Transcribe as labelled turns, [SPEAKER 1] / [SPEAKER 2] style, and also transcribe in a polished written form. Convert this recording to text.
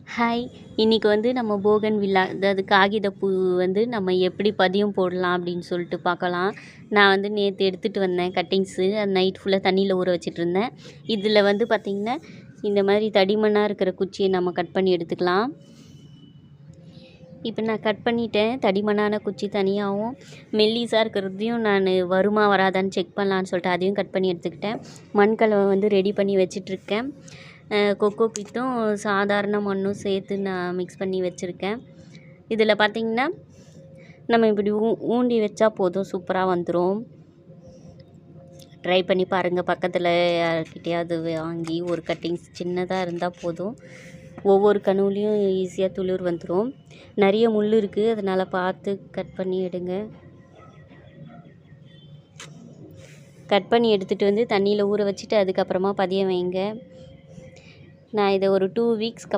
[SPEAKER 1] Hi! இன்னைக்கு வந்து நம்ம போகன்வில்லா அதாவது காகிதப்பூ வந்து நம்ம எப்படி பதியம் போடலாம் அப்படின்னு சொல்லிட்டு பார்க்கலாம். நான் வந்து நேத்து எடுத்துட்டு வந்தேன் கட்டிங்ஸு. அது நைட் ஃபுல்லா தண்ணியில ஊற வச்சுட்டுருந்தேன். இதில வந்து பார்த்திங்கன்னா, இந்த மாதிரி தடிமனா இருக்கிற குச்சியை நம்ம கட் பண்ணி எடுத்துக்கலாம். இப்போ நான் கட் பண்ணிட்டேன். தடிமனான குச்சி தனியாகவும், மெல்லிஸா இருக்கிறதையும் நான் வருமா வராதான்னு செக் பண்ணலான்னு சொல்லிட்டு அதையும் கட் பண்ணி எடுத்துக்கிட்டேன். மண்கலவை வந்து ரெடி பண்ணி வச்சிட்ருக்கேன். கொக்கோ பீட்டும் சாதாரண மண்ணும் சேர்த்து நான் மிக்ஸ் பண்ணி வச்சுருக்கேன். இதில் பார்த்திங்கன்னா, நம்ம இப்படி ஊண்டி வச்சா போதும், சூப்பராக வந்துடும். ட்ரை பண்ணி பாருங்கள். பக்கத்தில் யார்கிட்டயாவது வாங்கி ஒரு கட்டிங்ஸ் சின்னதாக இருந்தால் போதும். ஒவ்வொரு கணுவுலேயும் ஈஸியாக துளிர் வந்துடும். நிறைய முள் இருக்குது, அதனால் பார்த்து கட் பண்ணி எடுங்க. கட் பண்ணி எடுத்துகிட்டு வந்து தண்ணியில் ஊற வச்சுட்டு அதுக்கப்புறமா பதியம் வைங்க. நான் இதை ஒரு 2 வீக்ஸ்க்கு